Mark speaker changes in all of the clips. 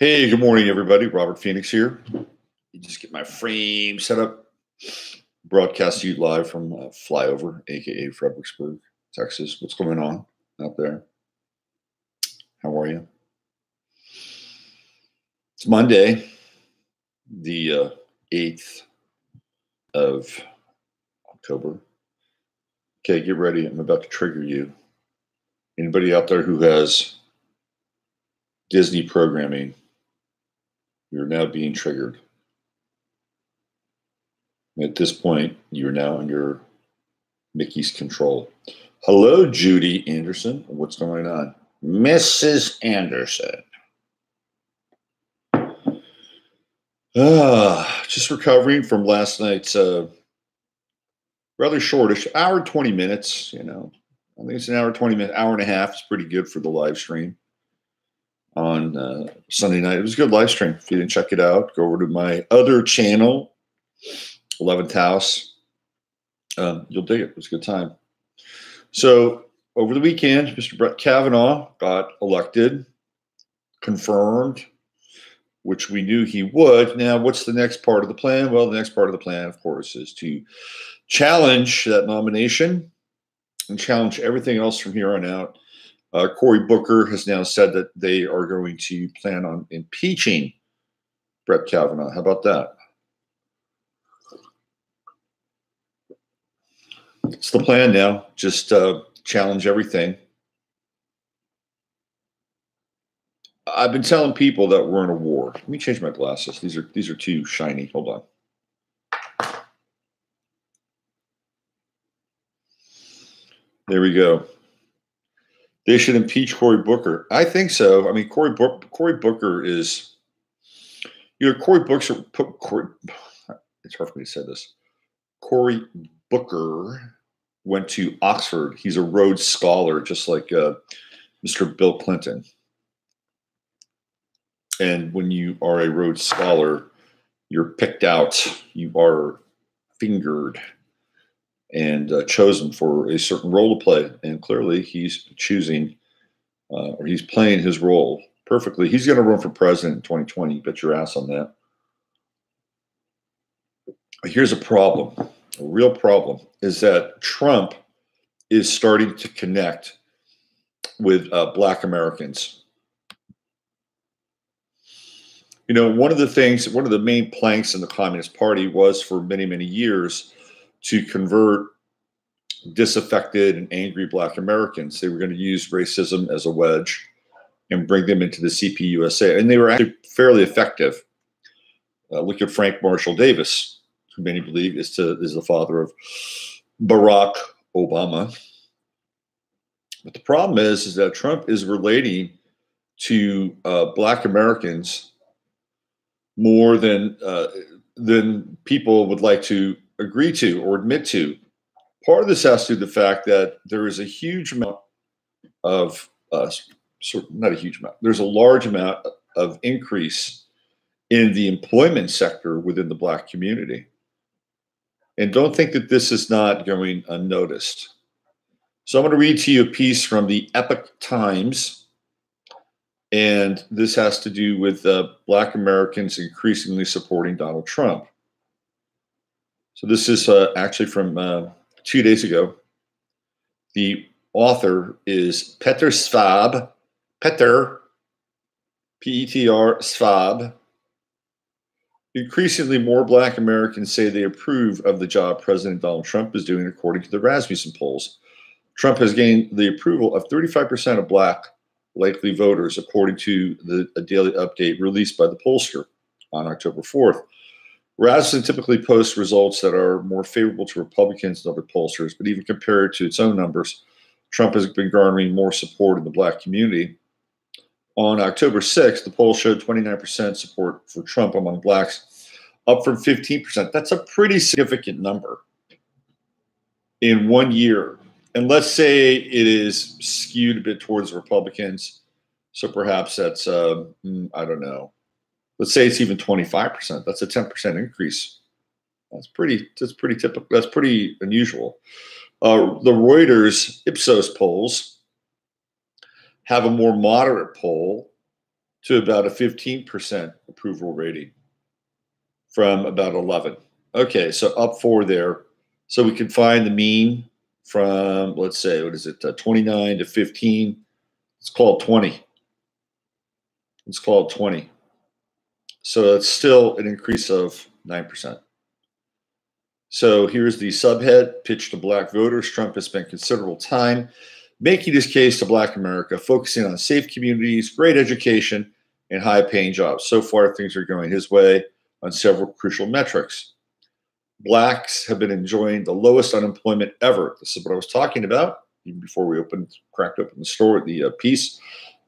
Speaker 1: Hey, good morning, everybody. Robert Phoenix here. You just get my frame set up. Broadcast you live from Flyover, aka Fredericksburg, Texas. What's going on out there? How are you? It's Monday, the 8th of October. Okay, get ready. I'm about to trigger you. Anybody out there who has Disney programming, you're now being triggered. At this point, you're now under Mickey's control. Hello, Judy Anderson. What's going on? Mrs. Anderson. Just recovering from last night's rather shortish hour, 20 minutes. I think it's an hour, 20 minutes, hour and a half. It's pretty good for the live stream on Sunday night. It was a good live stream. If you didn't check it out, go over to my other channel, 11th House. You'll dig it. It was a good time. So over the weekend, Mr. Brett Kavanaugh got elected, confirmed, which we knew he would. Now, what's the next part of the plan? Well, the next part of the plan, of course, is to challenge that nomination and challenge everything else from here on out. Cory Booker has now said that they are going to plan on impeaching Brett Kavanaugh. How about that? It's the plan now. Just challenge everything. I've been telling people that we're in a war. Let me change my glasses. These are too shiny. Hold on. There we go. They should impeach Cory Booker. I think so. I mean, Cory Booker is, Cory Booker. It's hard for me to say this. Cory Booker went to Oxford. He's a Rhodes Scholar, just like Mr. Bill Clinton. And when you are a Rhodes Scholar, you're picked out. You are fingered and chosen for a certain role to play. And clearly he's choosing, or he's playing his role perfectly. He's going to run for president in 2020. Bet your ass on that. Here's a problem. A real problem is that Trump is starting to connect with Black Americans. One of the main planks in the Communist Party was for many, many years to convert disaffected and angry Black Americans. They were going to use racism as a wedge and bring them into the CPUSA. And they were actually fairly effective. Look at Frank Marshall Davis, who many believe is the father of Barack Obama. But the problem is that Trump is relating to Black Americans more than people would like to agree to or admit to. Part of this has to do with the fact that there is a huge amount of, not a huge amount, there's a large amount of increase in the employment sector within the Black community. And don't think that this is not going unnoticed. So I'm going to read to you a piece from the Epoch Times. And this has to do with Black Americans increasingly supporting Donald Trump. So this is actually from 2 days ago. The author is Peter Svab. Peter, P-E-T-R, Svab. Increasingly more Black Americans say they approve of the job President Donald Trump is doing, according to the Rasmussen polls. Trump has gained the approval of 35% of Black likely voters, according to a daily update released by the pollster on October 4th. Rasmussen typically posts results that are more favorable to Republicans than other pollsters, but even compared to its own numbers, Trump has been garnering more support in the Black community. On October 6th, the poll showed 29% support for Trump among Blacks, up from 15%. That's a pretty significant number in 1 year. And let's say it is skewed a bit towards Republicans. So perhaps that's, I don't know. Let's say it's even 25%. That's a 10% increase. That's pretty typical. That's pretty unusual. The Reuters Ipsos polls have a more moderate poll to about a 15% approval rating from about 11. Okay, so up 4 there. So we can find the mean from, let's say, what is it, 29 to 15. Let's call it 20. Let's call it 20. So it's still an increase of 9%. So here's the subhead, pitch to black voters. Trump has spent considerable time making his case to black America, focusing on safe communities, great education, and high-paying jobs. So far, things are going his way on several crucial metrics. Blacks have been enjoying the lowest unemployment ever. This is what I was talking about even before we cracked open the piece.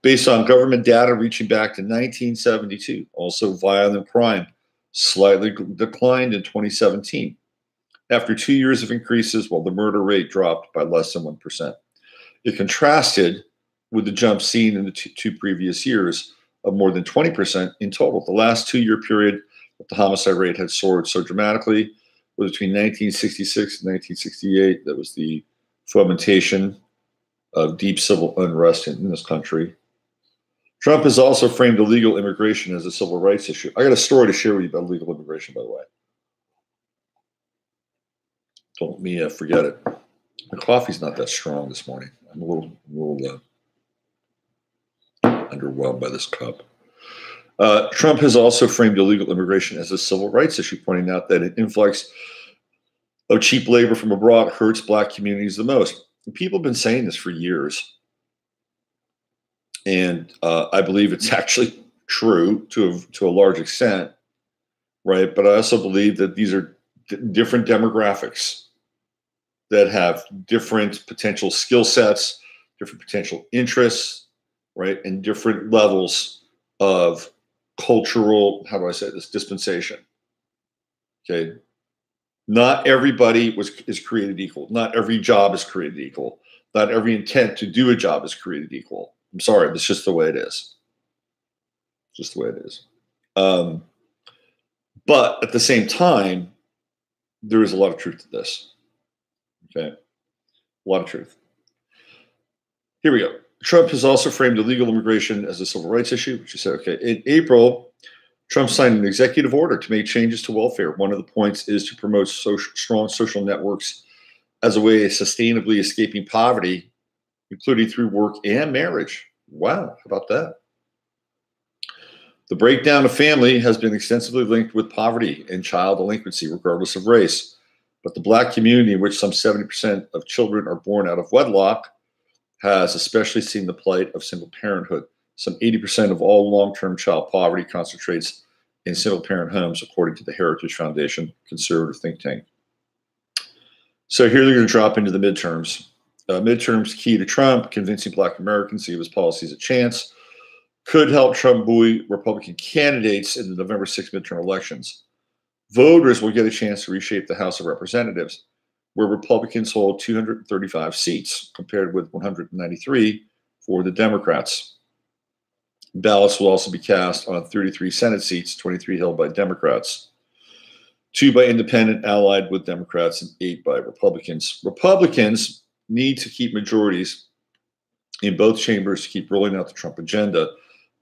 Speaker 1: Based on government data reaching back to 1972. Also, violent crime slightly declined in 2017. After 2 years of increases, while the murder rate dropped by less than 1%. It contrasted with the jump seen in the two previous years of more than 20% in total. The last 2-year period that the homicide rate had soared so dramatically was between 1966 and 1968. That was the fomentation of deep civil unrest in this country. Trump has also framed illegal immigration as a civil rights issue. I got a story to share with you about illegal immigration, by the way. Don't let me forget it. The coffee's not that strong this morning. I'm a little underwhelmed by this cup. Trump has also framed illegal immigration as a civil rights issue, pointing out that an influx of cheap labor from abroad hurts black communities the most. And people have been saying this for years. And I believe it's actually true to a large extent, right? But I also believe that these are different demographics that have different potential skill sets, different potential interests, right? And different levels of cultural, how do I say this, dispensation. Okay. Not everybody is created equal. Not every job is created equal. Not every intent to do a job is created equal. I'm sorry, but it's just the way it is. Just the way it is. But at the same time, there is a lot of truth to this. Okay. A lot of truth. Here we go. Trump has also framed illegal immigration as a civil rights issue, which you said, okay. In April, Trump signed an executive order to make changes to welfare. One of the points is to promote strong social networks as a way of sustainably escaping poverty, including through work and marriage. Wow, how about that? The breakdown of family has been extensively linked with poverty and child delinquency, regardless of race. But the black community, in which some 70% of children are born out of wedlock, has especially seen the plight of single parenthood. Some 80% of all long-term child poverty concentrates in single-parent homes, according to the Heritage Foundation conservative think tank. So here they're going to drop into the midterms. Midterms key to Trump, convincing black Americans to give his policies a chance, could help Trump buoy Republican candidates in the November 6th midterm elections. Voters will get a chance to reshape the House of Representatives, where Republicans hold 235 seats, compared with 193 for the Democrats. Ballots will also be cast on 33 Senate seats, 23 held by Democrats, 2 by independent allied with Democrats, and 8 by Republicans. Republicans need to keep majorities in both chambers to keep rolling out the Trump agenda,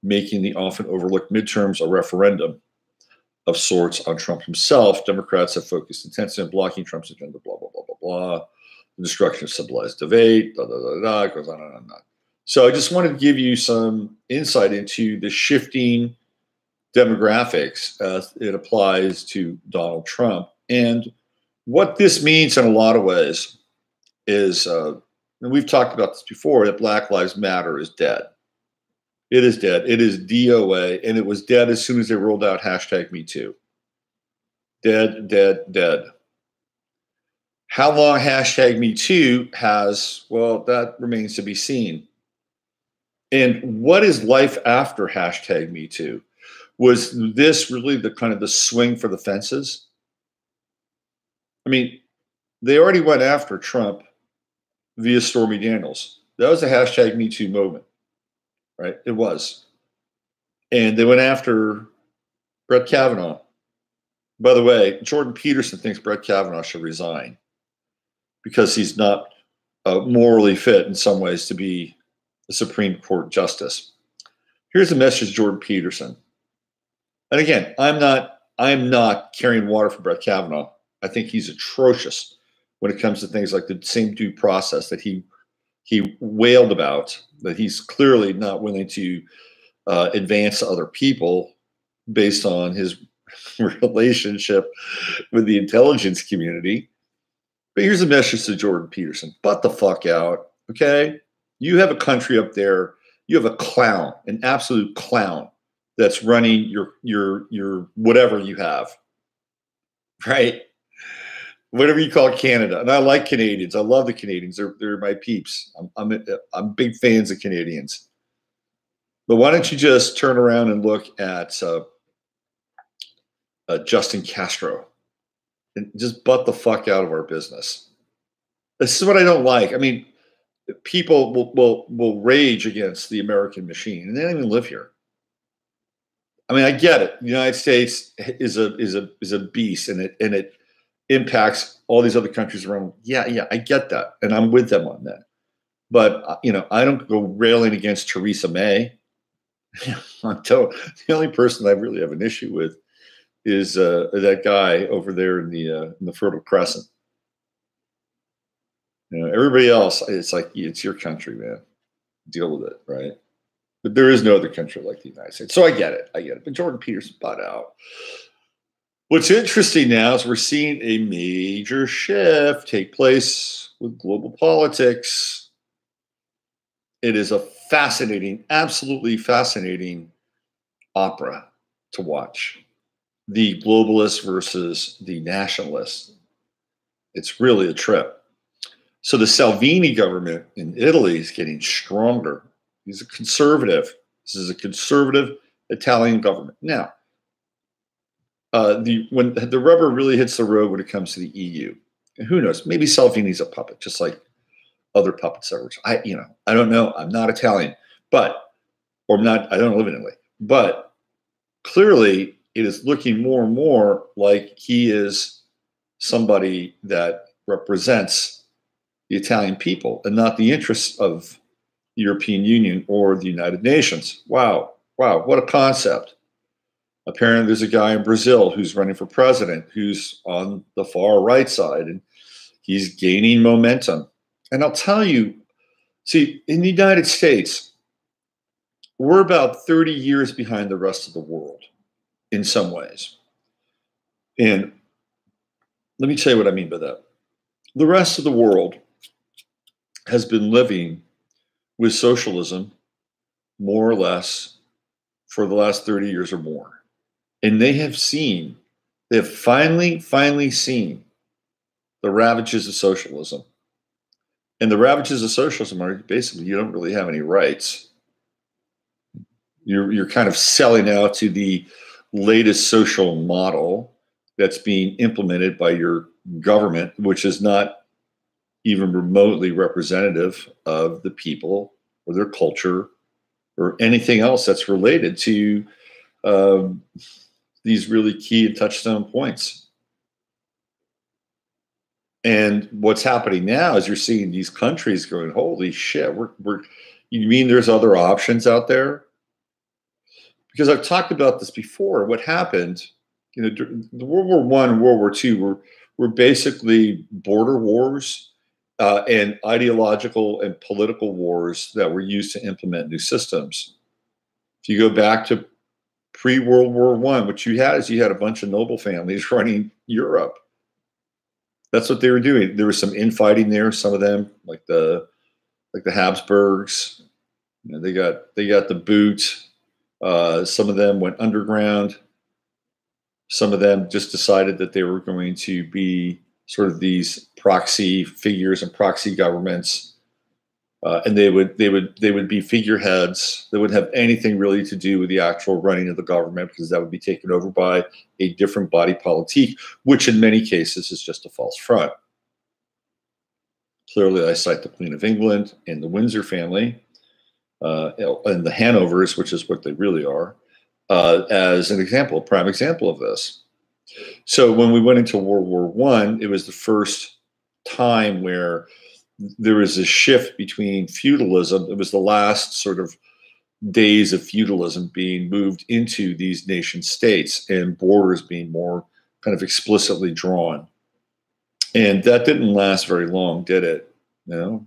Speaker 1: making the often overlooked midterms a referendum of sorts on Trump himself. Democrats have focused intensely on blocking Trump's agenda, blah, blah, blah, blah, blah. The destruction of civilized debate, da, da, da, da, goes on and on and on. So I just wanted to give you some insight into the shifting demographics as it applies to Donald Trump. And what this means in a lot of ways is, and we've talked about this before, that Black Lives Matter is dead. It is dead. It is DOA, and it was dead as soon as they rolled out #MeToo. Dead, dead, dead. How long #MeToo has, well, that remains to be seen. And what is life after #MeToo? Was this really the kind of the swing for the fences? I mean, they already went after Trump via Stormy Daniels. That was the #MeToo moment. Right? It was. And they went after Brett Kavanaugh. By the way, Jordan Peterson thinks Brett Kavanaugh should resign because he's not morally fit in some ways to be a Supreme Court justice. Here's a message to Jordan Peterson. And again, I'm not carrying water for Brett Kavanaugh. I think he's atrocious when it comes to things like the same due process that he wailed about, that he's clearly not willing to advance to other people based on his relationship with the intelligence community. But here's a message to Jordan Peterson. Butt the fuck out, okay? You have a country up there. You have a clown, an absolute clown that's running your whatever you have, right? Whatever you call Canada. And I like Canadians. I love the Canadians. They're my peeps. I'm big fans of Canadians. But why don't you just turn around and look at Justin Castro and just butt the fuck out of our business. This is what I don't like. I mean, people will rage against the American machine, and they don't even live here. I mean, I get it. The United States is a beast, and it impacts all these other countries around. Yeah, I get that, and I'm with them on that. But I don't go railing against Theresa May. The only person I really have an issue with is that guy over there in the Fertile Crescent. Everybody else, it's like, it's your country, man. Deal with it, right? But there is no other country like the United States. So I get it. But Jordan Peterson butt out. What's interesting now is we're seeing a major shift take place with global politics. It is a fascinating, absolutely fascinating opera to watch. The globalists versus the nationalists. It's really a trip. So the Salvini government in Italy is getting stronger. He's a conservative. This is a conservative Italian government. Now, when the rubber really hits the road when it comes to the EU, and who knows? Maybe Salvini's a puppet, just like other puppets ever. I don't know. I'm not Italian, I don't live in Italy. But clearly, it is looking more and more like he is somebody that represents the Italian people and not the interests of the European Union or the United Nations. Wow, what a concept. Apparently there's a guy in Brazil who's running for president who's on the far right side, and he's gaining momentum. And I'll tell you, see, in the United States, we're about 30 years behind the rest of the world in some ways. And let me tell you what I mean by that. The rest of the world has been living with socialism more or less for the last 30 years or more. And they have finally seen the ravages of socialism. And the ravages of socialism are basically you don't really have any rights. You're kind of selling out to the latest social model that's being implemented by your government, which is not even remotely representative of the people or their culture or anything else that's related to these really key and touchstone points. And what's happening now is you're seeing these countries going, holy shit, you mean there's other options out there? Because I've talked about this before. What happened, the World War I and World War II were basically border wars and ideological and political wars that were used to implement new systems. If you go back to pre-World War I, what you had is you had a bunch of noble families running Europe. That's what they were doing. There was some infighting there. Some of them, like the Habsburgs, they got the boot. Some of them went underground. Some of them just decided that they were going to be sort of these proxy figures and proxy governments, and they would be figureheads. They wouldn't have anything really to do with the actual running of the government, because that would be taken over by a different body politique, which in many cases is just a false front. Clearly, I cite the Queen of England and the Windsor family, and the Hanovers, which is what they really are, as an example, a prime example of this. So when we went into World War I, it was the first time where there was a shift between feudalism. It was the last sort of days of feudalism being moved into these nation states and borders being more kind of explicitly drawn. And that didn't last very long, did it? You know?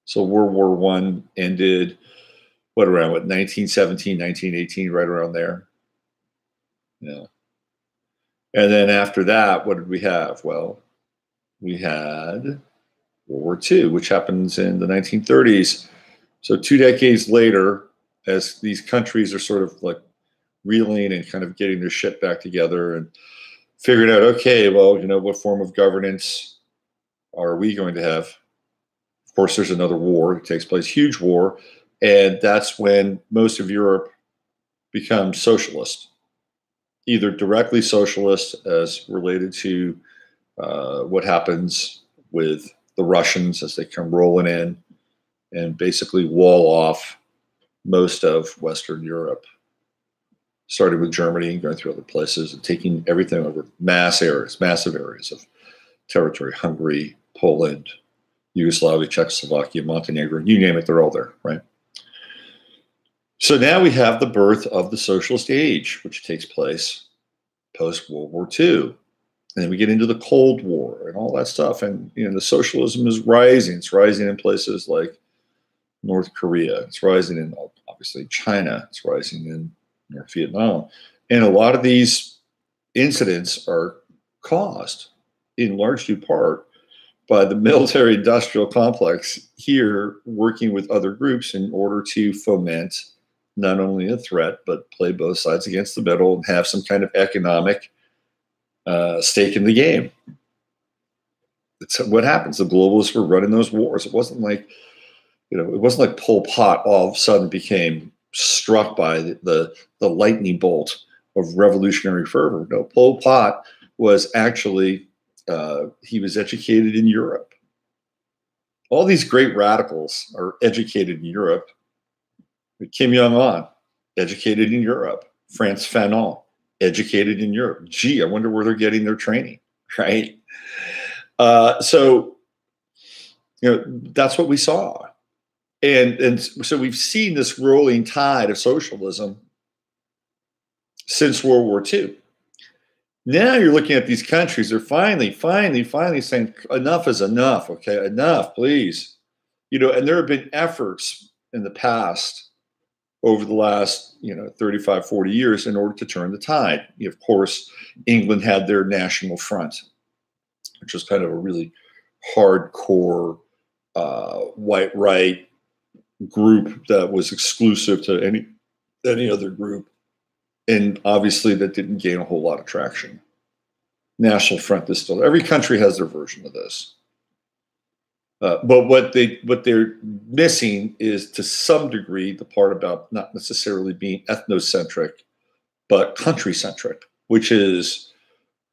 Speaker 1: So World War One ended, around 1917, 1918, right around there. Yeah. And then after that, what did we have? Well, we had World War II, which happens in the 1930s. So 2 decades later, as these countries are sort of like reeling and kind of getting their shit back together and figuring out, okay, well, what form of governance are we going to have? Of course, there's another war that takes place, huge war. And that's when most of Europe becomes socialist, either directly socialist as related to what happens with the Russians as they come rolling in and basically wall off most of Western Europe, starting with Germany and going through other places and taking everything over, massive areas of territory, Hungary, Poland, Yugoslavia, Czechoslovakia, Montenegro, you name it, they're all there, right? So now we have the birth of the socialist age, which takes place post-World War II. And then we get into the Cold War and all that stuff. And the socialism is rising. It's rising in places like North Korea. It's rising in, obviously, China. It's rising in North Vietnam. And a lot of these incidents are caused, in large due part, by the military-industrial complex here working with other groups in order to foment not only a threat, but play both sides against the middle and have some kind of economic stake in the game. It's what happens. The globalists were running those wars. It wasn't like, it wasn't like Pol Pot all of a sudden became struck by the lightning bolt of revolutionary fervor. No, Pol Pot was actually, he was educated in Europe. All these great radicals are educated in Europe. Kim Jong-un, educated in Europe. Frantz Fanon, educated in Europe. Gee, I wonder where they're getting their training, right? So that's what we saw. And so we've seen this rolling tide of socialism since World War II. Now you're looking at these countries, they're finally saying enough is enough, okay? Enough, please. And there have been efforts in the past over the last 35, 40 years in order to turn the tide. Of course, England had their National Front, which was kind of a really hardcore white right group that was exclusive to any other group. And obviously that didn't gain a whole lot of traction. National Front is still, every country has their version of this. But what they're missing is, to some degree, the part about not necessarily being ethnocentric, but country-centric, which is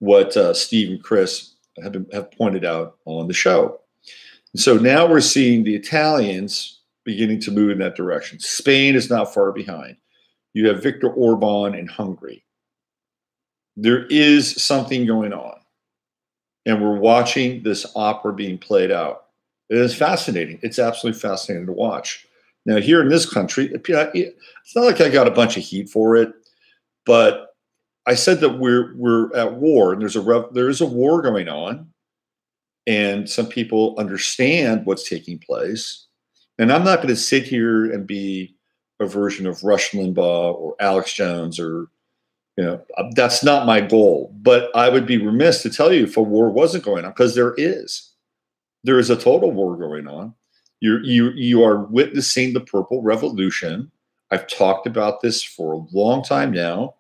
Speaker 1: what Steve and Chris have pointed out on the show. And so now we're seeing the Italians beginning to move in that direction. Spain is not far behind. You have Viktor Orban in Hungary. There is something going on, and we're watching this opera being played out. It is fascinating. It's absolutely fascinating to watch. Now, here in this country, it's not like I got a bunch of heat for it, but I said that we're at war, and there is a war going on, and some people understand what's taking place. And I'm not going to sit here and be a version of Rush Limbaugh or Alex Jones, or that's not my goal. But I would be remiss to tell you if a war wasn't going on, because there is. There is a total war going on. You are witnessing the Purple Revolution. I've talked about this for a long time now,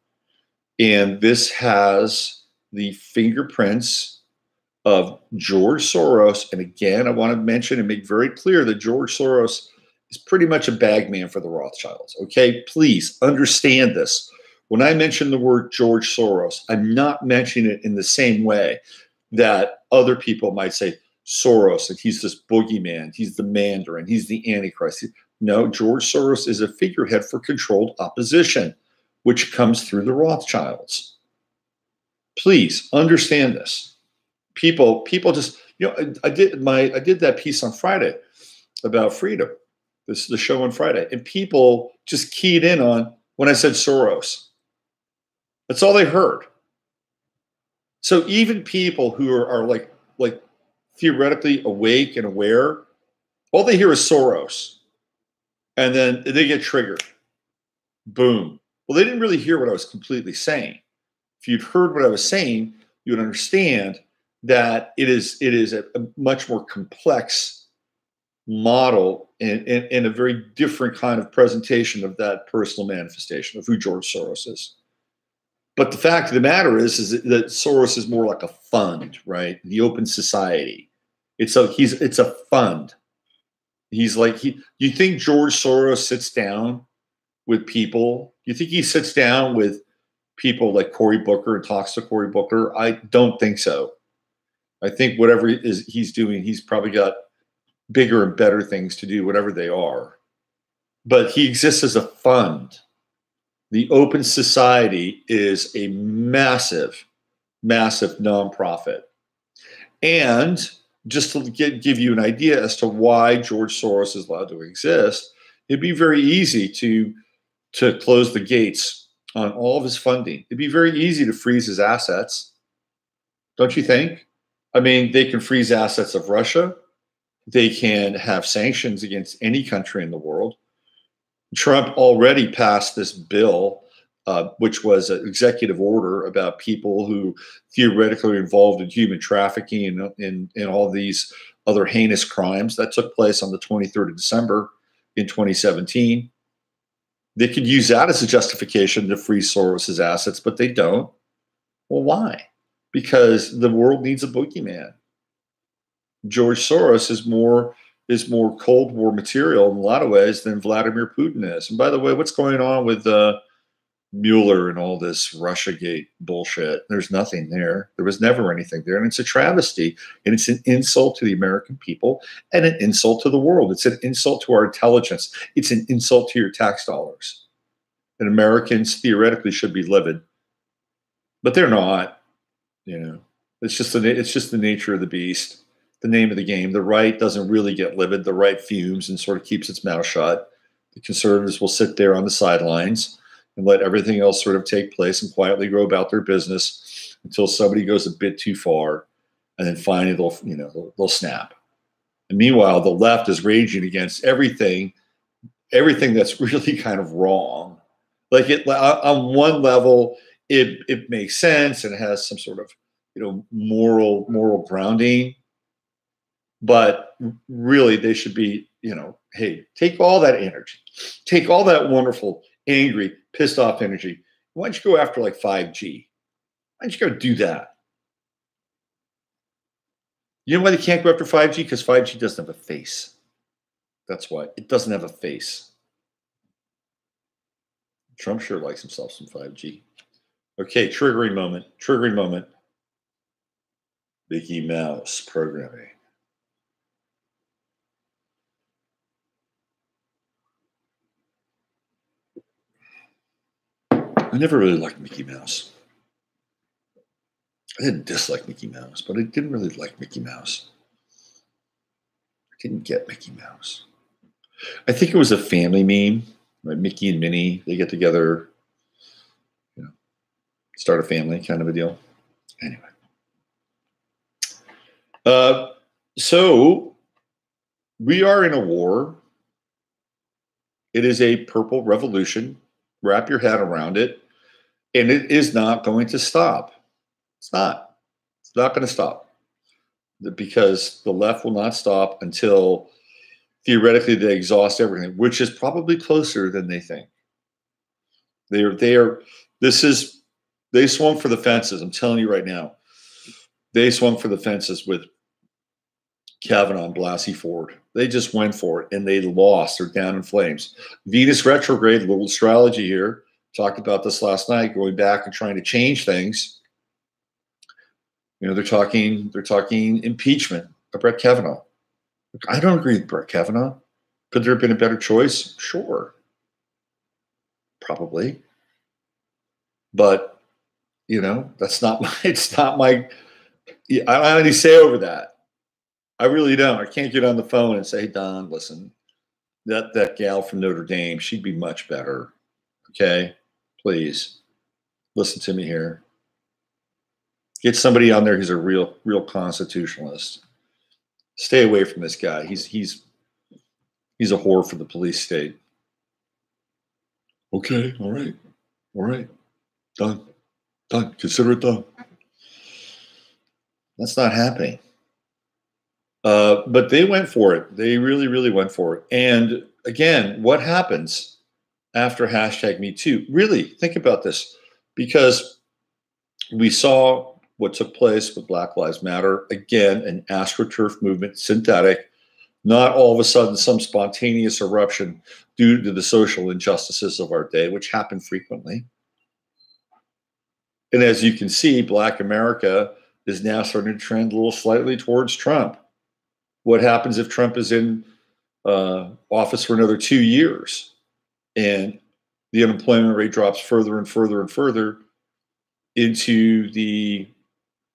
Speaker 1: and this has the fingerprints of George Soros. And again, I want to mention and make very clear that George Soros is pretty much a bagman for the Rothschilds. Okay, please understand this. When I mention the word George Soros, I'm not mentioning it in the same way that other people might say, Soros, and he's this boogeyman, he's the Mandarin, he's the Antichrist. No, George Soros is a figurehead for controlled opposition, which comes through the Rothschilds. Please understand this. People just, I did that piece on Friday about freedom. This is the show on Friday. And people just keyed in on when I said Soros. That's all they heard. So even people who are like theoretically awake and aware, all they hear is Soros. And then they get triggered. Boom. Well, they didn't really hear what I was completely saying. If you'd heard what I was saying, you would understand that it is a much more complex model and a very different kind of presentation of that personal manifestation of who George Soros is. But the fact of the matter is that Soros is more like a fund, right? The open society. It's a fund. He's like you think George Soros sits down with people? You think he sits down with people like Cory Booker and talks to Cory Booker? I don't think so. I think whatever he's doing, he's probably got bigger and better things to do, whatever they are. But he exists as a fund. The Open Society is a massive, massive nonprofit. And just to give you an idea as to why George Soros is allowed to exist, it'd be very easy to close the gates on all of his funding. It'd be very easy to freeze his assets. Don't you think? I mean, they can freeze assets of Russia. They can have sanctions against any country in the world. Trump already passed this bill, which was an executive order about people who theoretically are involved in human trafficking and all these other heinous crimes. That took place on the 23rd of December in 2017. They could use that as a justification to freeze Soros's assets, but they don't. Well, why? Because the world needs a boogeyman. George Soros is more Cold War material in a lot of ways than Vladimir Putin is. And by the way, what's going on with Mueller and all this Russiagate bullshit? There's nothing there. There was never anything there. And it's a travesty. And it's an insult to the American people and an insult to the world. It's an insult to our intelligence. It's an insult to your tax dollars. And Americans theoretically should be livid. But they're not. You know, it's just the nature of the beast. The name of the game. The right doesn't really get livid. The right fumes and sort of keeps its mouth shut. The conservatives will sit there on the sidelines and let everything else sort of take place and quietly go about their business until somebody goes a bit too far, and then finally they'll snap. And meanwhile, the left is raging against everything that's really kind of wrong. Like on one level, it makes sense and it has some sort of moral grounding. But really, they should be, hey, take all that energy, take all that wonderful, angry, pissed off energy. Why don't you go after like 5G? Why don't you go do that? You know why they can't go after 5G? Because 5G doesn't have a face. That's why. It doesn't have a face. Trump sure likes himself some 5G. Okay, triggering moment. Triggering moment. Mickey Mouse programming. I never really liked Mickey Mouse. I didn't dislike Mickey Mouse, but I didn't really like Mickey Mouse. I didn't get Mickey Mouse. I think it was a family meme, right? Mickey and Minnie, they get together, start a family kind of a deal. Anyway. So we are in a war. It is a purple revolution. Wrap your head around it. And it is not going to stop. It's not. It's not going to stop. Because the left will not stop until theoretically they exhaust everything, which is probably closer than they think. They swung for the fences. I'm telling you right now. They swung for the fences with Kavanaugh and Blasey Ford. They just went for it and they lost. They're down in flames. Venus retrograde, a little astrology here. Talked about this last night, going back and trying to change things. They're talking impeachment of Brett Kavanaugh. I don't agree with Brett Kavanaugh. Could there have been a better choice? Sure. Probably. But, it's not my, I don't have any say over that. I really don't. I can't get on the phone and say, hey, Don, listen, That gal from Notre Dame, she'd be much better. Okay, please listen to me here. Get somebody on there who's a real constitutionalist. Stay away from this guy. He's a whore for the police state. Okay, all right, done. Consider it done. That's not happening. But they went for it. They really went for it. And again, what happens after #MeToo? Really think about this, because we saw what took place with Black Lives Matter. Again, an AstroTurf movement, synthetic, not all of a sudden some spontaneous eruption due to the social injustices of our day, which happen frequently. And as you can see, Black America is now starting to trend a little slightly towards Trump. What happens if Trump is in office for another 2 years and the unemployment rate drops further and further and further into the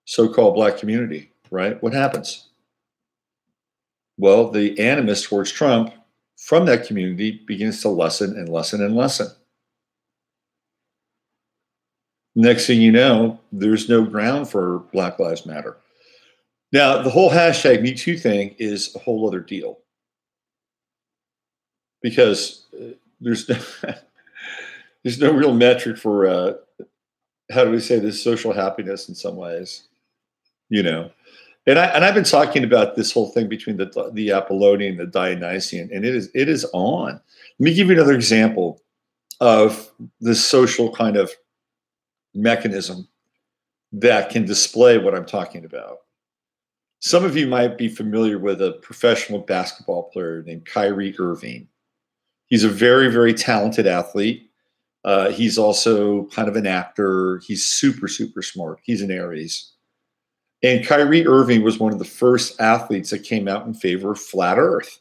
Speaker 1: so-called Black community, right? What happens? Well, the animus towards Trump from that community begins to lessen and lessen and lessen. Next thing you know, there's no ground for Black Lives Matter. Now, the whole #MeToo thing is a whole other deal, because there's no real metric for how do we say this, social happiness in some ways, you know. And I've been talking about this whole thing between the Apollonian and the Dionysian, and it is on. Let me give you another example of this social kind of mechanism that can display what I'm talking about. Some of you might be familiar with a professional basketball player named Kyrie Irving. He's a very talented athlete. He's also kind of an actor. He's super smart. He's an Aries. And Kyrie Irving was one of the first athletes that came out in favor of flat Earth.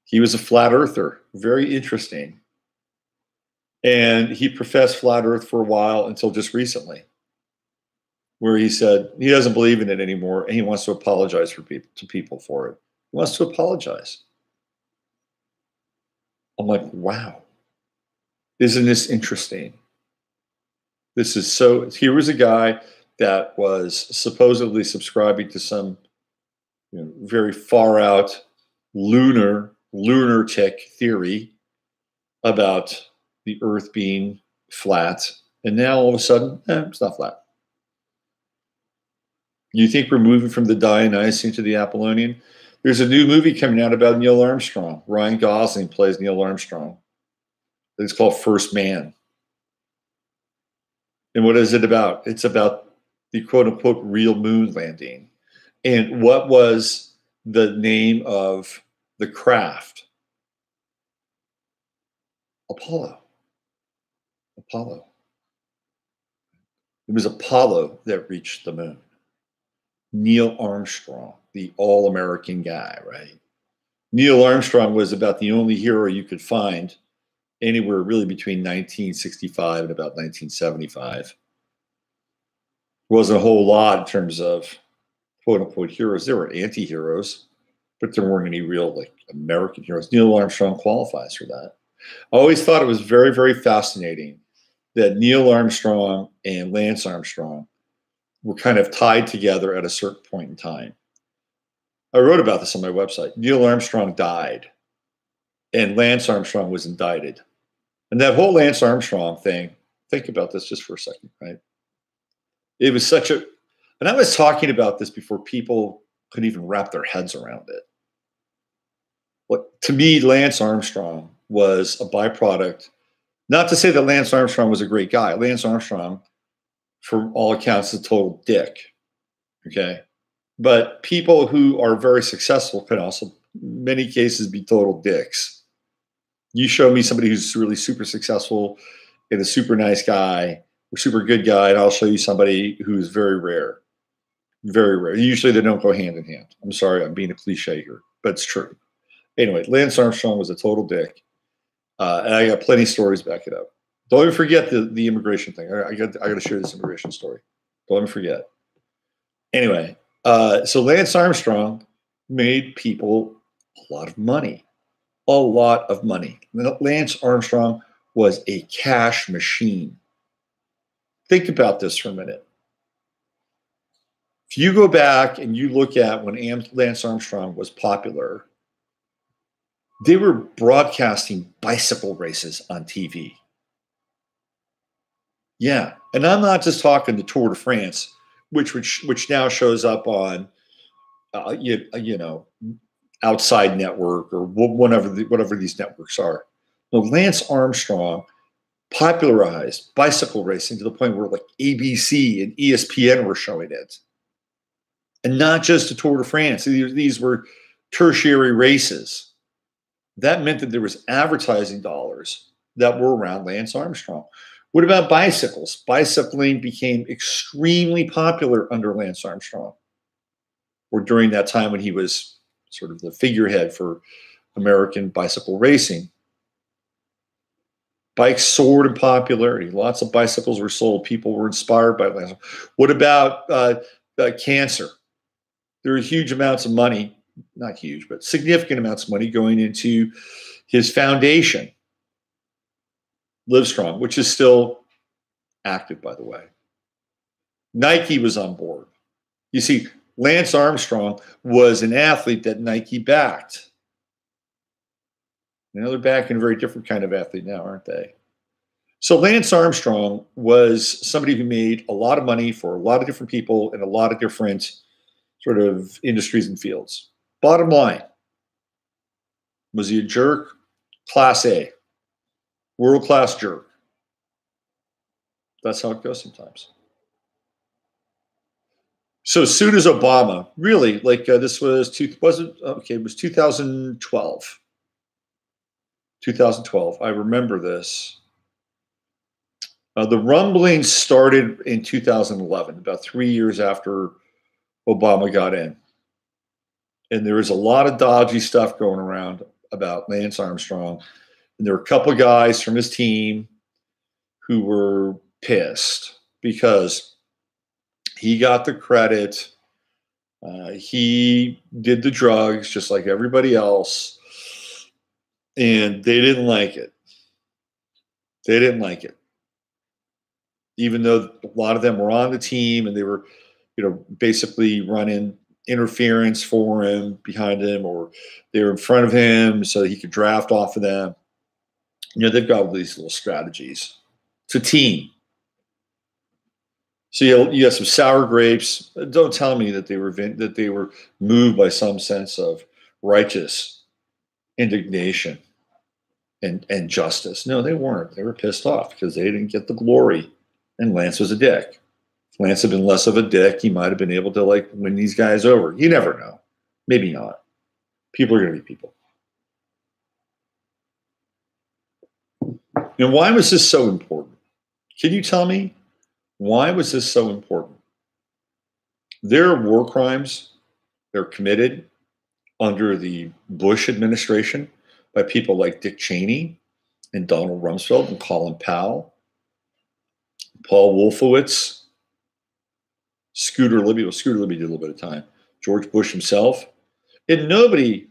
Speaker 1: He was a flat earther. Very interesting. And he professed flat Earth for a while until just recently, where he said he doesn't believe in it anymore and he wants to apologize to people for it. He wants to apologize. I'm like, wow. Isn't this interesting? This is so. Here was a guy that was supposedly subscribing to some very far out lunatic theory about the Earth being flat, and now all of a sudden, it's not flat. You think we're moving from the Dionysian to the Apollonian? There's a new movie coming out about Neil Armstrong. Ryan Gosling plays Neil Armstrong. It's called First Man. And what is it about? It's about the quote-unquote real moon landing. And what was the name of the craft? Apollo. It was Apollo that reached the moon. Neil Armstrong, the all-American guy, right? Neil Armstrong was about the only hero you could find anywhere really between 1965 and about 1975. Wasn't a whole lot in terms of quote-unquote heroes. There were anti-heroes, but there weren't any real American heroes. Neil Armstrong qualifies for that. I always thought it was very fascinating that Neil Armstrong and Lance Armstrong were kind of tied together at a certain point in time. I wrote about this on my website. Neil Armstrong died, and Lance Armstrong was indicted. And that whole Lance Armstrong thing, think about this just for a second, right? It was such a, and I was talking about this before people could even wrap their heads around it. What, to me, Lance Armstrong was a byproduct. Not to say that Lance Armstrong was a great guy. Lance Armstrong, for all accounts, is a total dick. Okay. But people who are very successful can also, in many cases, be total dicks. You show me somebody who's really super successful and a super nice guy, or super good guy, and I'll show you somebody who's very rare. Very rare. Usually they don't go hand in hand. I'm sorry, I'm being a cliche here, but it's true. Anyway, Lance Armstrong was a total dick. And I got plenty of stories back it up. Don't even forget the immigration thing. I got to share this immigration story. Don't even forget. Anyway, so Lance Armstrong made people a lot of money. a lot of money. Lance Armstrong was a cash machine. Think about this for a minute. If you go back and you look at when Lance Armstrong was popular, they were broadcasting bicycle races on TV. Yeah, and I'm not just talking the Tour de France, which now shows up on, Outside Network or whatever these networks are. Well, Lance Armstrong popularized bicycle racing to the point where like ABC and ESPN were showing it, and not just the Tour de France. These were tertiary races. That meant that there was advertising dollars that were around Lance Armstrong. What about bicycles? Bicycling became extremely popular under Lance Armstrong, or during that time when he was sort of the figurehead for American bicycle racing. Bikes soared in popularity. Lots of bicycles were sold. People were inspired by Lance. What about cancer? There are huge amounts of money, not huge, but significant amounts of money going into his foundation, Livestrong, which is still active, by the way. Nike was on board. You see, Lance Armstrong was an athlete that Nike backed. They're backing a very different kind of athlete now, aren't they? So Lance Armstrong was somebody who made a lot of money for a lot of different people in a lot of different sort of industries and fields. Bottom line, was he a jerk? Class A. World-class jerk. That's how it goes sometimes. So as soon as Obama, really, this was, it was 2012. 2012. I remember this. The rumblings started in 2011, about 3 years after Obama got in. And there was a lot of dodgy stuff going around about Lance Armstrong. And there were a couple of guys from his team who were pissed because he got the credit. He did the drugs just like everybody else. And they didn't like it. They didn't like it. Even though a lot of them were on the team and they were, basically running interference for him, behind him, or they were in front of him so he could draft off of them. They've got all these little strategies. It's a team. So you have some sour grapes. Don't tell me that they were moved by some sense of righteous indignation and justice. No, they weren't. They were pissed off because they didn't get the glory, and Lance was a dick. If Lance had been less of a dick, he might have been able to win these guys over. You never know. Maybe not. People are going to be people. And why was this so important? Can you tell me why was this so important? There are war crimes that are committed under the Bush administration by people like Dick Cheney and Donald Rumsfeld and Colin Powell, Paul Wolfowitz, Scooter Libby. Well, Scooter Libby did a little bit of time. George Bush himself. And nobody,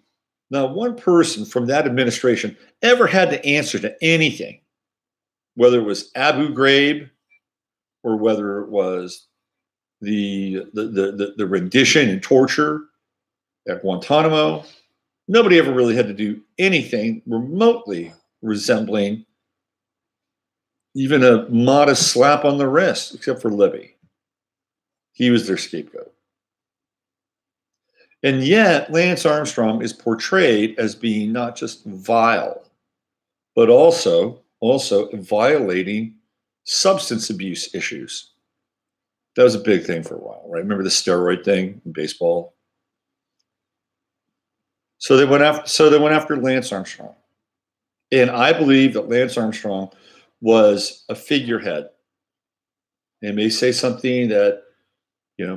Speaker 1: not one person from that administration ever had to answer to anything, whether it was Abu Ghraib or whether it was the rendition and torture at Guantanamo. Nobody ever really had to do anything remotely resembling even a modest slap on the wrist, except for Libby. He was their scapegoat. And yet, Lance Armstrong is portrayed as being not just vile, but also violating substance abuse issues. That was a big thing for a while, right? Remember the steroid thing in baseball? So they went after Lance Armstrong. And I believe that Lance Armstrong was a figurehead. They may say something that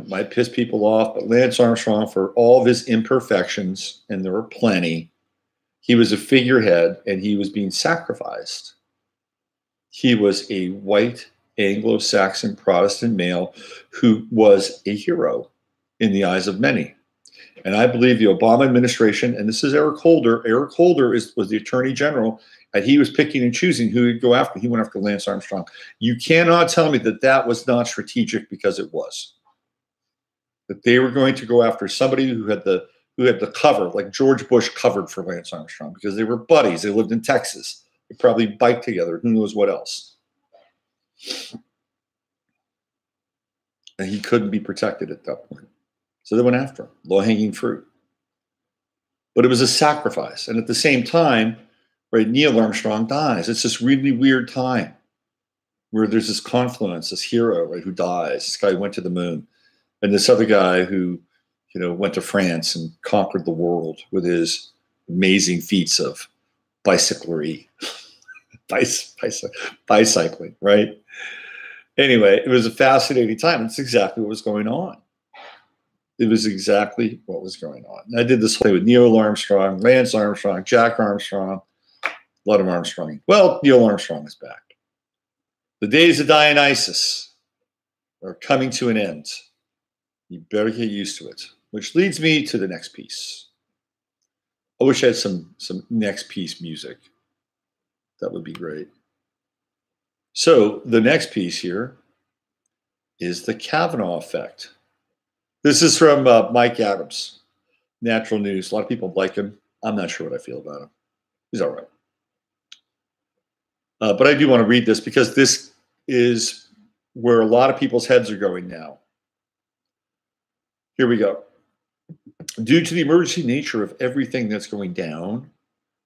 Speaker 1: might piss people off, but Lance Armstrong, for all of his imperfections, and there were plenty, he was a figurehead and he was being sacrificed. He was a white Anglo-Saxon Protestant male who was a hero in the eyes of many. And I believe the Obama administration, and this is Eric Holder. Eric Holder was the attorney general, and he was picking and choosing who he'd go after. He went after Lance Armstrong. You cannot tell me that that was not strategic, because it was. That they were going to go after somebody who had the cover, like George Bush covered for Lance Armstrong, because they were buddies. They lived in Texas. They probably biked together. Who knows what else? And he couldn't be protected at that point. So they went after him, low-hanging fruit. But it was a sacrifice. And at the same time, right, Neil Armstrong dies. It's this really weird time where there's this confluence, this hero, right, who dies. This guy who went to the moon. And this other guy who, went to France and conquered the world with his amazing feats of bicyclery, bicycling, right? Anyway, it was a fascinating time. It's exactly what was going on. It was exactly what was going on. And I did this play with Neil Armstrong, Lance Armstrong, Jack Armstrong, a lot of Armstrong. Well, Neil Armstrong is back. The days of Dionysus are coming to an end. You better get used to it, which leads me to the next piece. I wish I had some next piece music. That would be great. So the next piece here is the Kavanaugh effect. This is from Mike Adams, Natural News. A lot of people like him. I'm not sure what I feel about him. He's all right. But I do want to read this, because this is where a lot of people's heads are going now. Here we go. Due to the emergency nature of everything that's going down,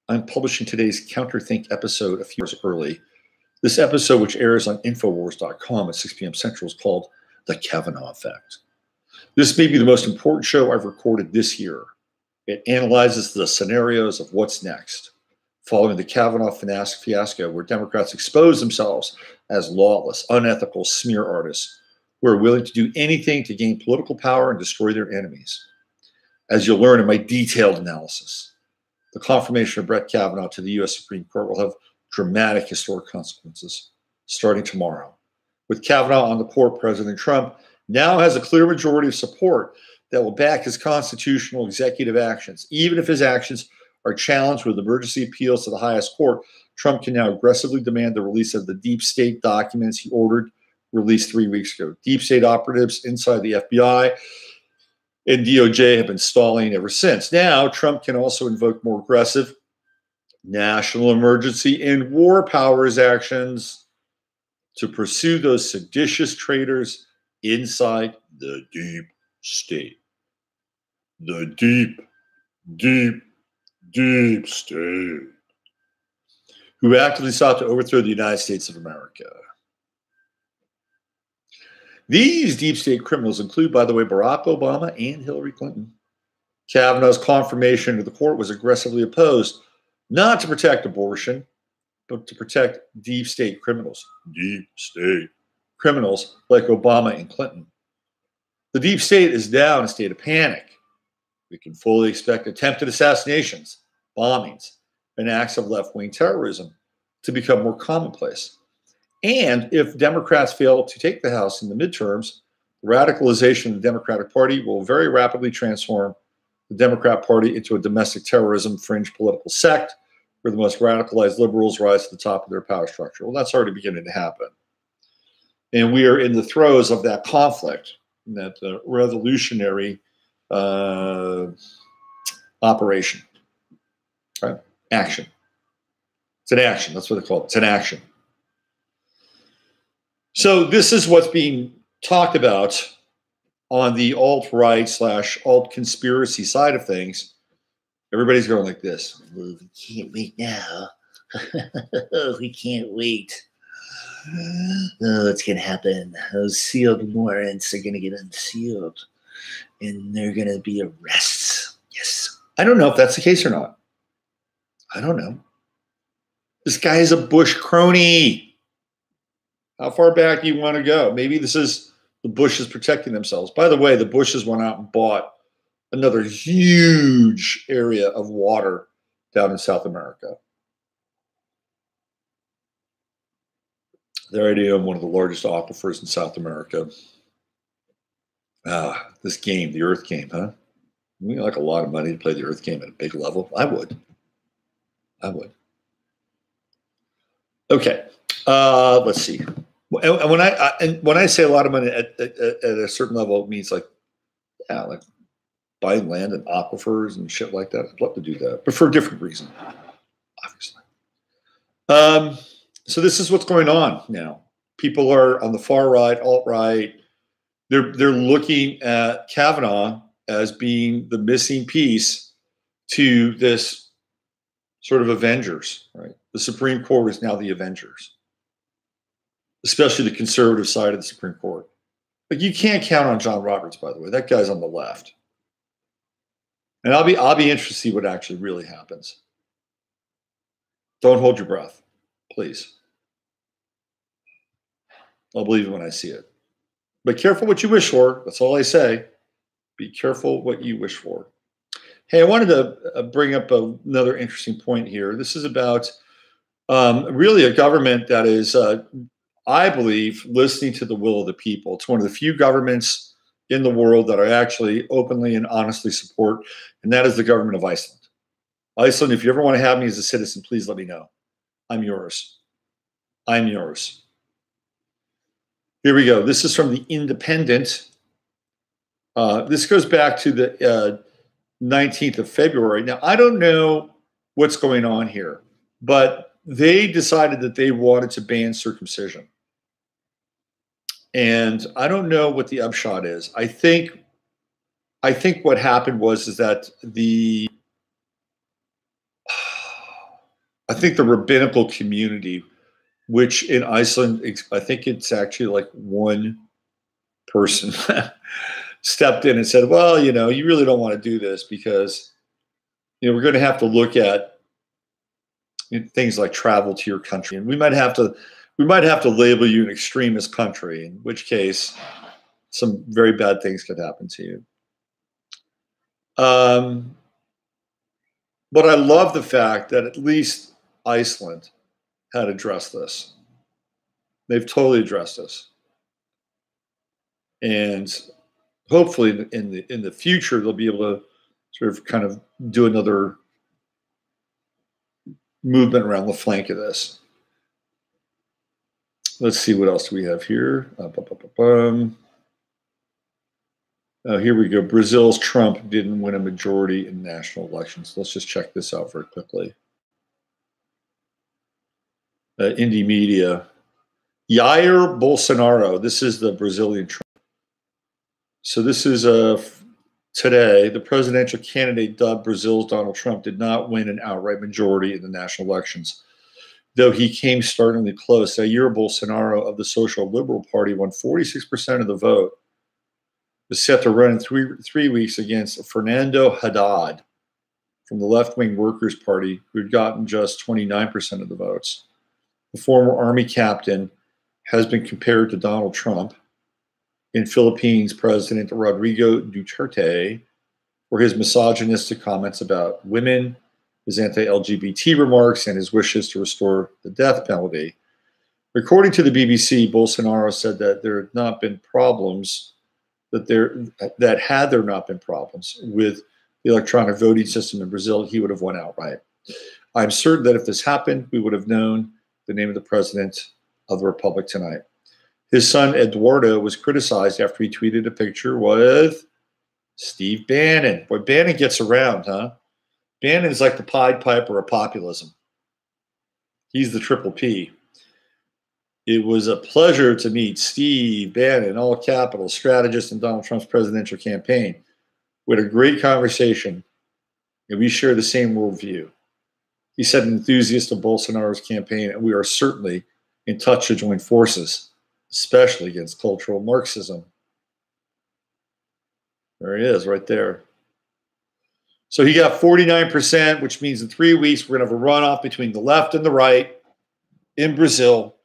Speaker 1: I'm publishing today's Counterthink episode a few hours early. This episode, which airs on Infowars.com at 6 p.m. Central, is called The Kavanaugh Effect. This may be the most important show I've recorded this year. It analyzes the scenarios of what's next, following the Kavanaugh fiasco, where Democrats expose themselves as lawless, unethical smear artists who are willing to do anything to gain political power and destroy their enemies. As you'll learn in my detailed analysis, the confirmation of Brett Kavanaugh to the U.S. Supreme Court will have dramatic historic consequences starting tomorrow. With Kavanaugh on the court, President Trump now has a clear majority of support that will back his constitutional executive actions. Even if his actions are challenged with emergency appeals to the highest court, Trump can now aggressively demand the release of the deep state documents he ordered released 3 weeks ago. Deep state operatives inside the FBI and DOJ have been stalling ever since. Now, Trump can also invoke more aggressive national emergency and war powers actions to pursue those seditious traitors inside the deep state. The deep state, who actively sought to overthrow the United States of America. These deep state criminals include, by the way, Barack Obama and Hillary Clinton. Kavanaugh's confirmation to the court was aggressively opposed, not to protect abortion, but to protect deep state criminals. Deep state criminals like Obama and Clinton. The deep state is now in a state of panic. We can fully expect attempted assassinations, bombings, and acts of left-wing terrorism to become more commonplace. And if Democrats fail to take the House in the midterms, the radicalization of the Democratic Party will very rapidly transform the Democrat Party into a domestic terrorism fringe political sect where the most radicalized liberals rise to the top of their power structure. Well, that's already beginning to happen. And we are in the throes of that conflict, that revolutionary operation, right? Action. It's an action. That's what they call it. It's an action. So this is what's being talked about on the alt-right / alt-conspiracy side of things. Everybody's going like this. We can't wait now. We can't wait. Oh, it's going to happen. Those sealed warrants are going to get unsealed. And there are going to be arrests. Yes. I don't know if that's the case or not. I don't know. This guy is a Bush crony. How far back do you want to go? Maybe this is the Bushes protecting themselves. By the way, the Bushes went out and bought another huge area of water down in South America. They already own one of the largest aquifers in South America. This game, the Earth game, huh? We like a lot of money to play the Earth game at a big level. I would. I would. Okay. Let's see. And when I say a lot of money at a certain level, it means like, yeah, like buying land and aquifers and shit like that. I'd love to do that, but for a different reason, obviously. So this is what's going on now. People are on the far right, alt-right. They're looking at Kavanaugh as being the missing piece to this sort of Avengers, right? The Supreme Court is now the Avengers, especially the conservative side of the Supreme Court. Like, you can't count on John Roberts, by the way. That guy's on the left. And I'll be interested to see what actually really happens. Don't hold your breath, please. I'll believe it when I see it. But careful what you wish for. That's all I say. Be careful what you wish for. Hey, I wanted to bring up another interesting point here. This is about really a government that is, I believe, listening to the will of the people. It's one of the few governments in the world that I actually openly and honestly support, and that is the government of Iceland. Iceland, if you ever want to have me as a citizen, please let me know. I'm yours. I'm yours. Here we go. This is from the Independent. This goes back to the 19th of February. Now, I don't know what's going on here, but they decided that they wanted to ban circumcision. And I don't know what the upshot is. I think what happened is that the rabbinical community, which in Iceland, I think it's actually like one person, stepped in and said, well, you really don't want to do this because, we're going to have to look at things like travel to your country. And we might have to label you an extremist country, in which case some very bad things could happen to you. But I love the fact that at least Iceland had addressed this. They've totally addressed this. And hopefully in the future, they'll be able to sort of kind of do another movement around the flank of this. Let's see what else we have here. Here we go. Brazil's Trump didn't win a majority in national elections. Let's just check this out very quickly. Indie Media. Jair Bolsonaro. This is the Brazilian Trump. So this is today. The presidential candidate dubbed Brazil's Donald Trump did not win an outright majority in the national elections, though he came startlingly close. Jair Bolsonaro of the Social Liberal Party won 46% of the vote. Was set to run in three weeks against Fernando Haddad from the left-wing Workers' Party, who had gotten just 29% of the votes. The former army captain has been compared to Donald Trump in Philippines President Rodrigo Duterte for his misogynistic comments about women, his anti-LGBT remarks, and his wishes to restore the death penalty. According to the BBC, Bolsonaro said that there had not been problems, had there not been problems with the electronic voting system in Brazil, he would have won outright. I'm certain that if this happened, we would have known the name of the president of the republic tonight. His son, Eduardo, was criticized after he tweeted a picture with Steve Bannon. Boy, Bannon gets around, huh? Bannon is like the Pied Piper of populism. He's the triple P. It was a pleasure to meet Steve Bannon, all capitals, strategist in Donald Trump's presidential campaign. We had a great conversation, and we share the same worldview. He said, an enthusiast of Bolsonaro's campaign, and we are certainly in touch to join forces, especially against cultural Marxism. There he is, right there. So he got 49%, which means in 3 weeks we're going to have a runoff between the left and the right in Brazil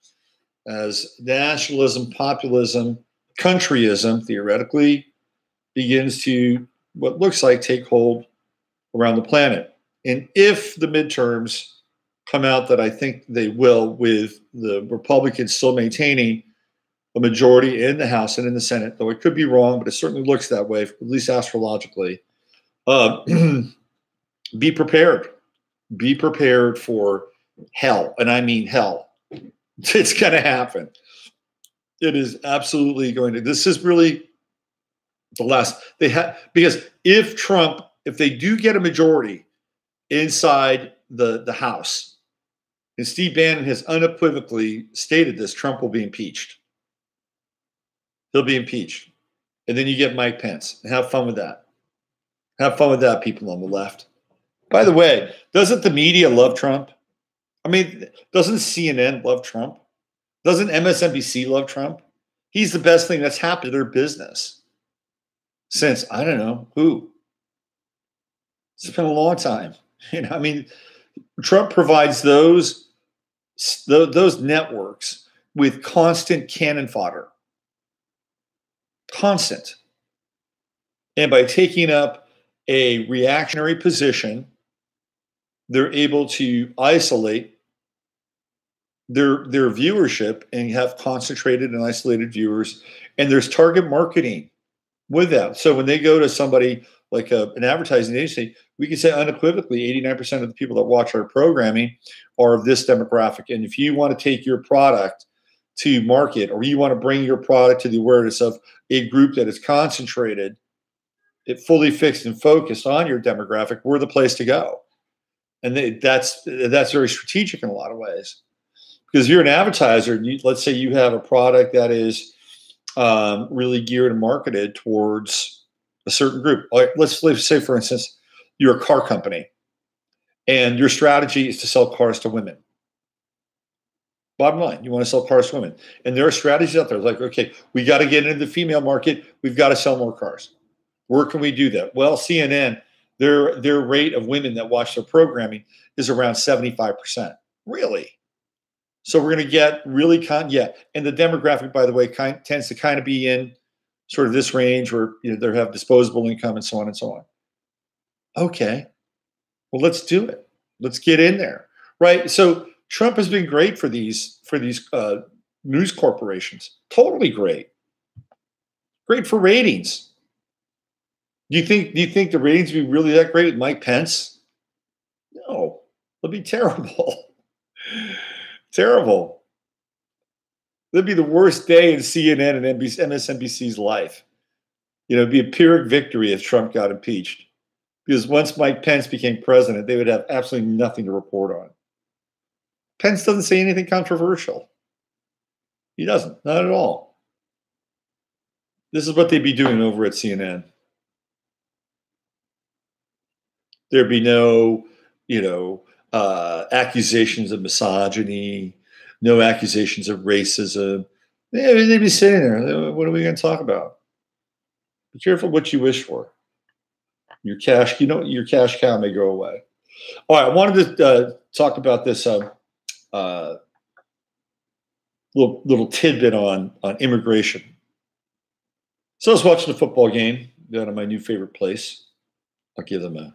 Speaker 1: as nationalism, populism, countryism theoretically begins to what looks like take hold around the planet. And if the midterms come out that I think they will, with the Republicans still maintaining a majority in the House and in the Senate, though it could be wrong, but it certainly looks that way, at least astrologically, Uh, be prepared. Be prepared for hell, and I mean hell. It's going to happen. It is absolutely going to. This is really the last they have, because if they do get a majority inside the House, and Steve Bannon has unequivocally stated this, Trump will be impeached. He'll be impeached, and then you get Mike Pence. Have fun with that. Have fun with that, people on the left. By the way, doesn't the media love Trump? I mean, doesn't CNN love Trump? Doesn't MSNBC love Trump? He's the best thing that's happened to their business since, I don't know who. It's been a long time. I mean, Trump provides those networks with constant cannon fodder. Constant. And by taking up a reactionary position, they're able to isolate their viewership and have concentrated and isolated viewers. And there's target marketing with that. So when they go to somebody like an advertising agency, we can say unequivocally 89% of the people that watch our programming are of this demographic. And if you want to take your product to market, or you want to bring your product to the awareness of a group that is concentrated, it fully fixed and focused on your demographic, we're the place to go. And that's very strategic in a lot of ways. Because you're an advertiser, let's say you have a product that is really geared and marketed towards a certain group. Like let's say, for instance, you're a car company, and your strategy is to sell cars to women. Bottom line, you want to sell cars to women. And there are strategies out there like, okay, we got to get into the female market. We've got to sell more cars. Where can we do that? Well, CNN, their rate of women that watch their programming is around 75%. Really? So we're going to get really and the demographic, by the way, tends to kind of be in sort of this range where they have disposable income and so on and so on. Okay, well, let's do it. Let's get in there, right? So Trump has been great for these news corporations. Totally great. Great for ratings. Do you think the ratings would be really that great with Mike Pence? No, it'll be terrible. Terrible. That'd be the worst day in CNN and MSNBC's life. It'd be a Pyrrhic victory if Trump got impeached. Because once Mike Pence became president, they would have absolutely nothing to report on. Pence doesn't say anything controversial. He doesn't, not at all. This is what they'd be doing over at CNN. There'd be no, accusations of misogyny, no accusations of racism. Yeah, they'd be sitting there. What are we going to talk about? Be careful what you wish for. Your cash, your cash cow may go away. All right, I wanted to talk about this little tidbit on immigration. So I was watching a football game down at my new favorite place. I'll give them a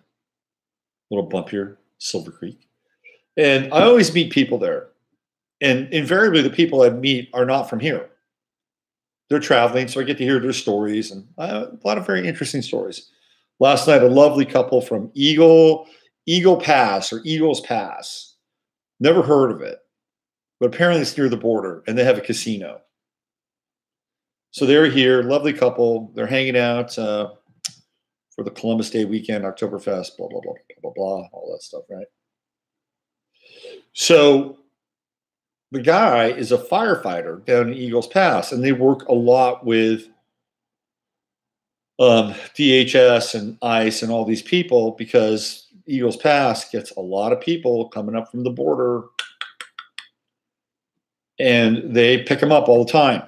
Speaker 1: little bump here, Silver Creek. And I always meet people there. And invariably, the people I meet are not from here. They're traveling, so I get to hear their stories, and a lot of very interesting stories. Last night, a lovely couple from Eagle Pass or Eagles Pass. Never heard of it, but apparently it's near the border, and they have a casino. So they're here, lovely couple. They're hanging out for the Columbus Day weekend, Oktoberfest, blah, blah, blah, blah, blah, blah, all that stuff, right? So the guy is a firefighter down in Eagles Pass, and they work a lot with DHS and ICE and all these people, because Eagles Pass gets a lot of people coming up from the border, and they pick them up all the time.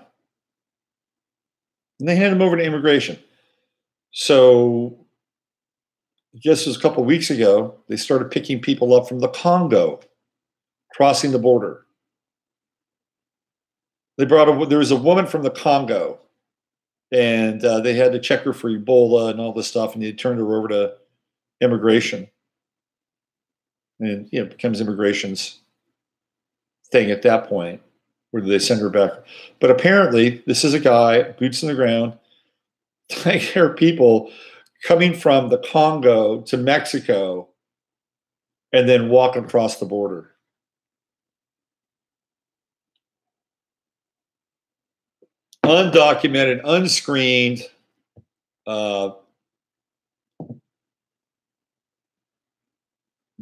Speaker 1: And they hand them over to immigration. So I guess it was a couple of weeks ago, they started picking people up from the Congo, crossing the border. There was a woman from the Congo, and they had to check her for Ebola and all this stuff, and they turned her over to immigration. And it becomes immigration's thing at that point, where they send her back. But apparently, this is a guy, boots in the ground. There are people coming from the Congo to Mexico and then walking across the border. Undocumented, unscreened. Do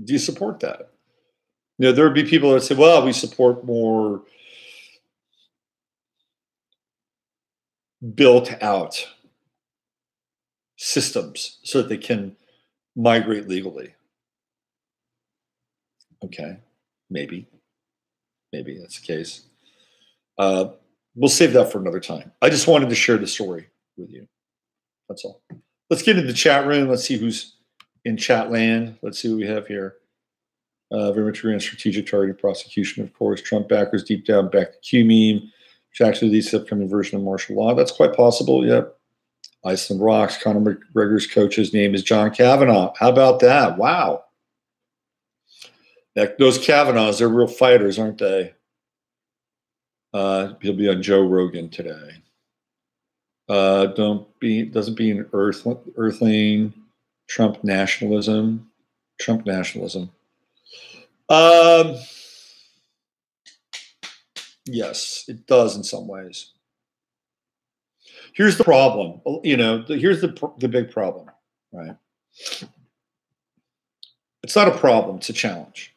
Speaker 1: you support that? You know, there would be people that say, well, we support more built out systems so that they can migrate legally. Okay, maybe that's the case. We'll save that for another time. I just wanted to share the story with you. That's all. Let's get into the chat room. Let's see who's in chat land. Let's see what we have here. Very much agree on strategic targeted prosecution, of course. Trump backers deep down back to Q meme, which actually leads to the upcoming version of martial law. That's quite possible. Yep. Iceland rocks. Conor McGregor's coach's name is John Kavanaugh. How about that? Wow. Those Kavanaughs, they're real fighters, aren't they? He'll be on Joe Rogan today. Doesn't be an earthling. Trump nationalism. Yes, it does in some ways. Here's the problem. You know, here's the big problem, right? It's not a problem, it's a challenge.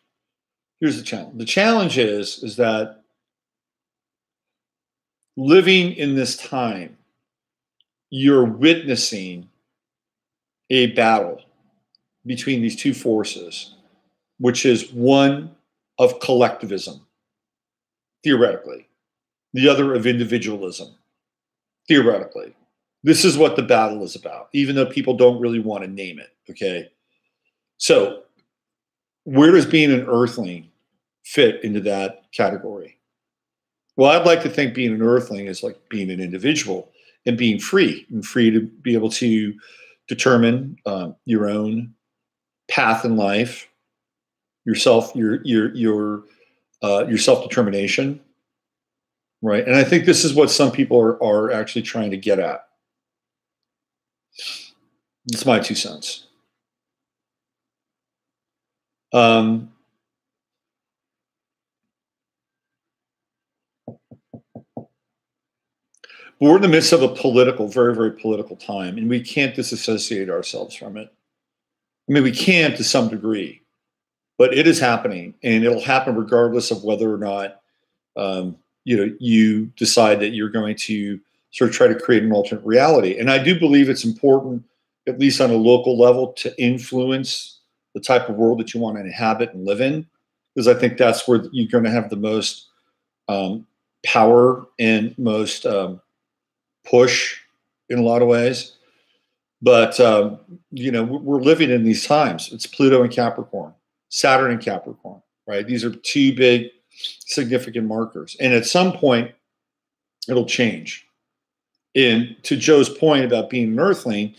Speaker 1: Here's the challenge. The challenge is that living in this time, you're witnessing a battle between these two forces, which is one of collectivism, theoretically, the other of individualism, theoretically. This is what the battle is about, even though people don't really want to name it, okay? So where does being an earthling fit into that category? Well, I'd like to think being an earthling is like being an individual and being free to be able to determine your own path in life, your self-determination, right? And I think this is what some people are actually trying to get at. It's my 2 cents. We're in the midst of a very, very political time, and we can't disassociate ourselves from it. I mean, we can to some degree, but it is happening, and it'll happen regardless of whether or not you decide that you're going to sort of try to create an alternate reality. And I do believe it's important, at least on a local level, to influence the type of world that you want to inhabit and live in, because I think that's where you're going to have the most power and most push in a lot of ways. But we're living in these times. It's Pluto and Capricorn, Saturn and Capricorn, right? These are 2 big significant markers, and at some point it'll change. And to Joe's point about being an earthling,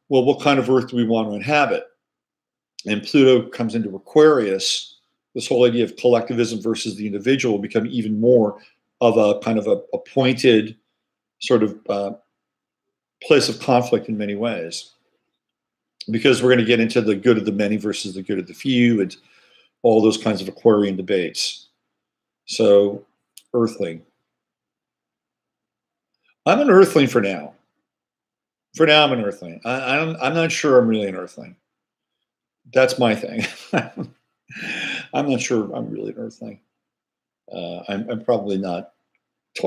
Speaker 1: well, what kind of earth do we want to inhabit? And Pluto comes into Aquarius. This whole idea of collectivism versus the individual will become even more of a kind of a pointed sort of place of conflict in many ways, because we're going to get into the good of the many versus the good of the few and all those kinds of Aquarian debates. So, earthling. I'm an earthling for now. For now, I'm an earthling. I'm not sure I'm really an earthling. That's my thing. I'm not sure I'm really an earthling. I'm probably not.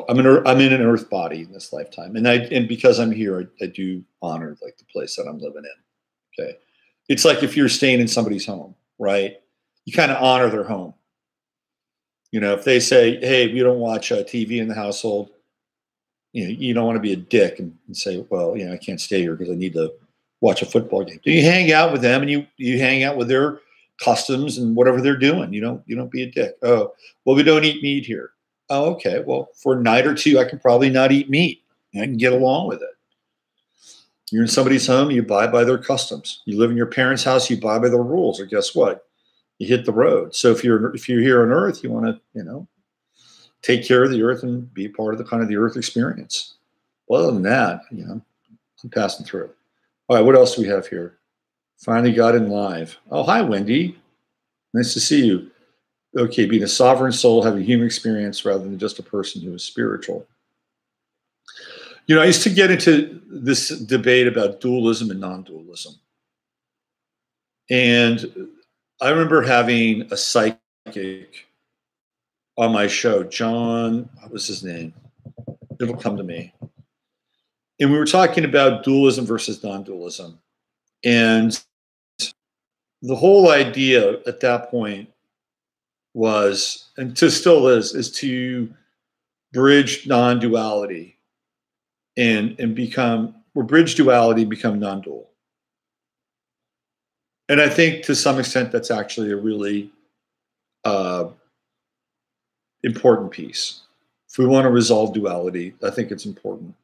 Speaker 1: I'm in an earth body in this lifetime, and because I'm here, I do honor like the place that I'm living in. Okay, it's like if you're staying in somebody's home, right? You kind of honor their home. You know, if they say, "Hey, we don't watch TV in the household," you don't want to be a dick and say, "Well, I can't stay here because I need to watch a football game." You hang out with them, and you hang out with their customs and whatever they're doing. You don't be a dick. Oh, well, we don't eat meat here. Oh, okay. Well, for a night or 2, I can probably not eat meat. I can get along with it. You're in somebody's home, you abide by their customs. You live in your parents' house, you abide by their rules. Or guess what? You hit the road. So if you're here on Earth, you want to, take care of the Earth and be part of the kind of the Earth experience. Well, other than that, I'm passing through. All right, what else do we have here? Finally got in live. Oh, hi, Wendy. Nice to see you. Okay, being a sovereign soul, having a human experience rather than just a person who is spiritual. You know, I used to get into this debate about dualism and non-dualism. And I remember having a psychic on my show, John, what was his name? It'll come to me. And we were talking about dualism versus non-dualism. And the whole idea at that point was, and to still is to bridge non-duality and become, or bridge duality, become non-dual. And I think to some extent that's actually a really important piece. If we want to resolve duality, I think it's important.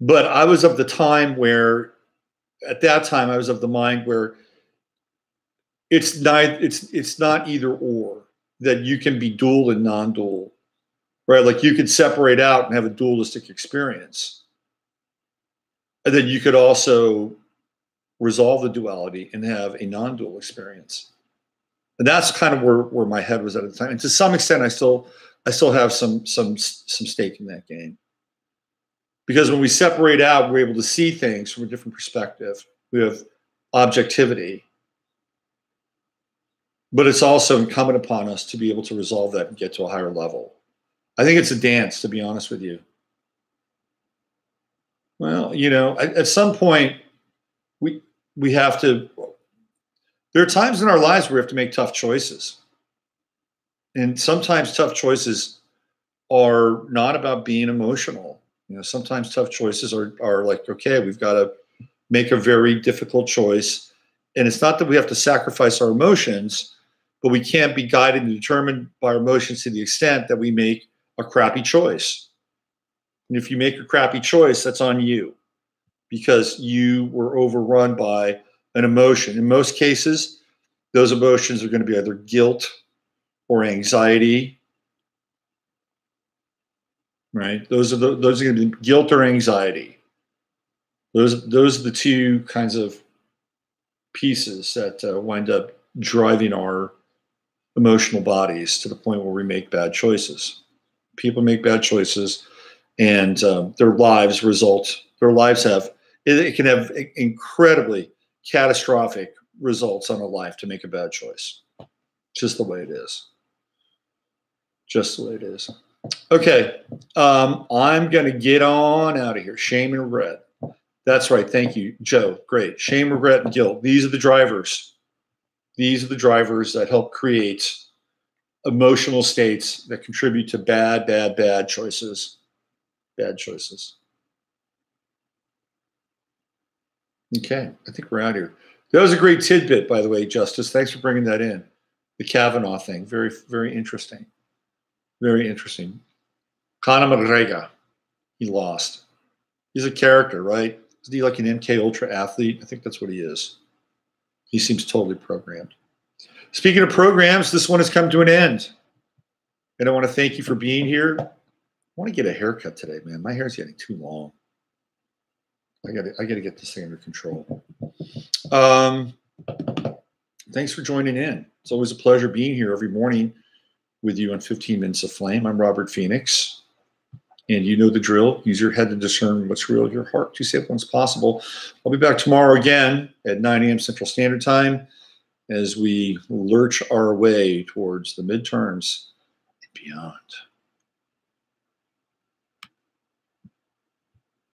Speaker 1: But I was of the time where, at that time, I was of the mind where it's not either or, that you can be dual and non-dual, right? Like you could separate out and have a dualistic experience. And then you could also resolve the duality and have a non-dual experience. And that's kind of where my head was at the time. And to some extent, I still have some stake in that game. Because when we separate out, we're able to see things from a different perspective. We have objectivity. But it's also incumbent upon us to be able to resolve that and get to a higher level. I think it's a dance, to be honest with you. Well, you know, at some point, we have to, there are times in our lives where we have to make tough choices. And sometimes tough choices are not about being emotional. You know, sometimes tough choices are like, okay, we've got to make a very difficult choice. And it's not that we have to sacrifice our emotions, but we can't be guided and determined by our emotions to the extent that we make a crappy choice. And if you make a crappy choice, that's on you because you were overrun by an emotion. In most cases, those emotions are going to be either guilt or anxiety, right? Those are going to be guilt or anxiety. Those are the two kinds of pieces that wind up driving our emotional bodies to the point where we make bad choices. People make bad choices, and their lives have, it can have incredibly catastrophic results on a life to make a bad choice. Just the way it is. Just the way it is. Okay, I'm going to get on out of here. Shame and regret. That's right. Thank you, Joe. Great. Shame, regret, and guilt. These are the drivers. These are the drivers that help create emotional states that contribute to bad choices. Bad choices. Okay, I think we're out here. That was a great tidbit, by the way, Justice. Thanks for bringing that in. The Kavanaugh thing. Very, very interesting. Very interesting. Conor McGregor. He lost. He's a character, right? Isn't he like an MK Ultra athlete? I think that's what he is. He seems totally programmed. Speaking of programs, this one has come to an end. And I want to thank you for being here. I want to get a haircut today, man. My hair's getting too long. I gotta get this thing under control. Thanks for joining in. It's always a pleasure being here every morning with you on 15 Minutes of Flame. I'm Robert Phoenix. And you know the drill. Use your head to discern what's real, your heart to say what's possible. I'll be back tomorrow again at 9 a.m. Central Standard Time as we lurch our way towards the midterms and beyond.